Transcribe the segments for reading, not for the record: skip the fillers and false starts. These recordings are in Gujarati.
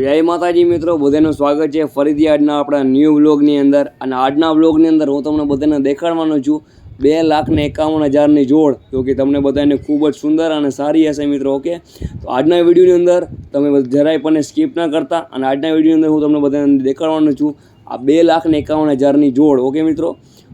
જય માતાજી મિત્રો, બધાનું સ્વાગત છે ફરીથી આજના આપણા ન્યૂ વ્લોગની અંદર. અને આજના વ્લોગની અંદર હું તમને બધાને દેખાડવાનો છું 2,51,000ની જોડ, જો કે તમને બધાને ખૂબ જ સુંદર અને સારી હશે મિત્રો. ઓકે, તો આજના વિડીયોની અંદર તમે જરાય પણ સ્કીપ ના કરતા, અને આજના વિડીયોની અંદર હું તમને બધાને દેખાડવાનો છું આ 2,51,000ની જોડ. ઓકે મિત્રો,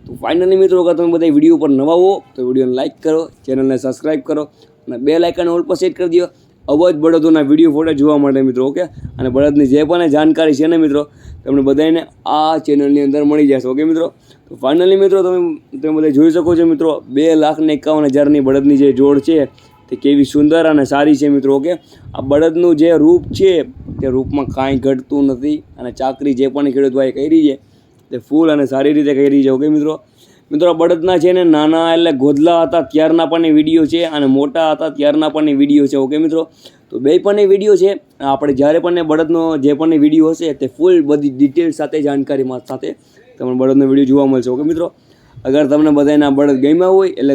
તો ફાઇનલી મિત્રો, અગર તમે બધા વિડીયો પર નવા હો તો વિડીયોને લાઇક કરો, ચેનલને સબસ્ક્રાઈબ કરો અને બેલ આઇકન ઓલ પર સેટ કરી દો અવાજ બળદોના વિડીયો ફોટો જોવા માટે મિત્રો. ઓકે, અને બળદની જે પણ જાણકારી છે ને મિત્રો, તમને બધાને આ ચેનલની અંદર મળી જશે. ઓકે મિત્રો, તો ફાઇનલી મિત્રો તમે બધા જોઈ શકો છો મિત્રો 2,51,000ની બળદની જે જોડ છે તે કેવી સુંદર અને સારી છે મિત્રો. ઓકે, આ બળદનું જે રૂપ છે તે રૂપમાં કાંઈ ઘટતું નથી, અને ચાકરી જે પણ ખેડૂત ભાઈ કરી છે તે ફૂલ અને સારી રીતે કરી છે. ઓકે મિત્રો, મિત્રો આ બળદના છે ને નાના એટલે ગોદલા હતા ત્યારના પણ વિડીયો છે, અને મોટા હતા ત્યારના પણ વિડીયો છે. ઓકે મિત્રો, તો બે પણ વિડીયો છે. આપણે જ્યારે પણ બળદનો જે પણ વિડીયો હશે તે ફૂલ બધી ડિટેલ સાથે જાણકારીમાં સાથે તમને બળદનો વિડીયો જોવા મળશે. ઓકે મિત્રો, અગર તમને બધાને આ બળદ ગમ્યા હોય એટલે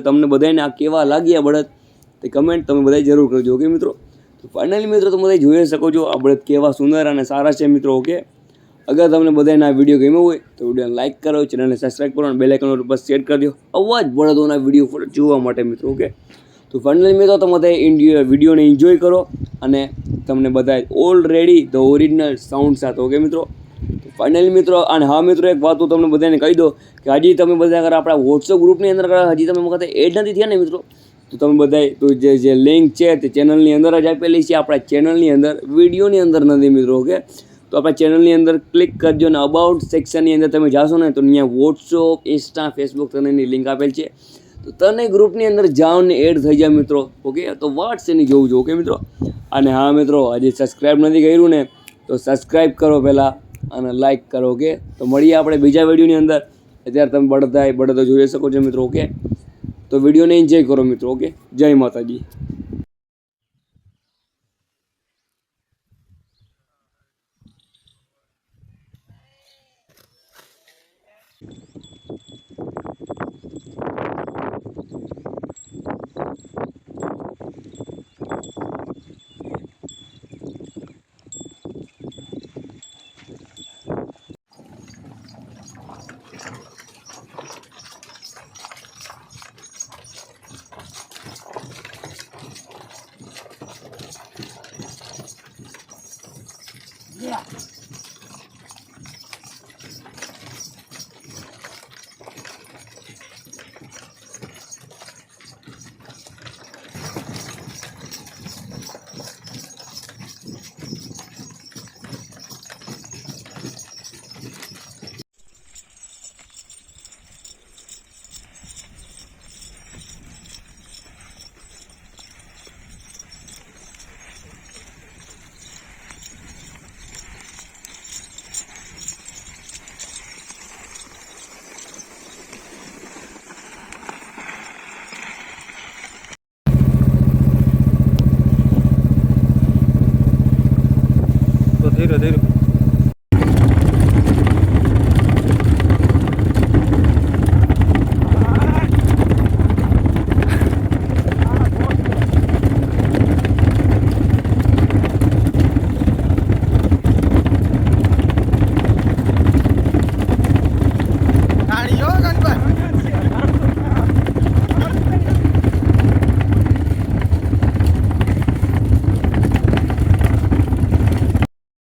તમને બધાને આ કેવા લાગ્યા બળદ તે કમેન્ટ તમે બધા જરૂર કરજો. ઓકે મિત્રો, તો ફાઇનલી મિત્રો તમે બધા જોઈ શકો છો આ બળદ કેવા સુંદર અને સારા છે મિત્રો. ઓકે, અગર તમને બધાને આ વિડીયો ગમ્યો હોય તો વિડીયોને લાઇક કરો, ચેનલને સબસ્ક્રાઈબ કરો અને બેલ આઇકન ઉપર શેર કરી દો અવાજ બળદોના વિડીયો ફોટો જોવા માટે મિત્રો. ઓકે, તો ફાઇનલી મિત્રો તમે બધા વિડીયોને એન્જોય કરો, અને તમને બધા ઓલરેડી ધ ઓરિજિનલ સાઉન્ડ સાથે. ઓકે મિત્રો, તો ફાઇનલી મિત્રો, અને હા મિત્રો એક વાત હું તમને બધાને કહી દો કે હજી તમે બધા અગર આપણા વોટ્સઅપ ગ્રુપની અંદર હજી તમે વખતે એડ નથી થયા ને મિત્રો, તો તમે બધા તો જે લિંક છે તે ચેનલની અંદર જ આપેલી છે, આપણા ચેનલની અંદર વિડીયોની અંદર નથી મિત્રો. ઓકે, તો આપણા ચેનલની અંદર ક્લિક કરજો, અને અબાઉટ સેક્શનની અંદર તમે જાશો ને તો અહીંયા વોટ્સઅપ, ઇન્સ્ટા, ફેસબુક તનેની લિંક આપેલ છે, તો તને ગ્રુપની અંદર જાઓ ને એડ થઈ જાય મિત્રો. ઓકે, તો વાટ્સ એની જોવું છું. ઓકે મિત્રો, અને હા મિત્રો હજી સબસ્ક્રાઈબ નથી કર્યું ને તો સબસ્ક્રાઈબ કરો પહેલાં, અને લાઇક કરો. ઓકે, તો મળીએ આપણે બીજા વિડીયોની અંદર. અત્યારે તમે બળદો જોઈ શકો છો મિત્રો. ઓકે, તો વિડીયોને એન્જોય કરો મિત્રો. ઓકે, જય માતાજી.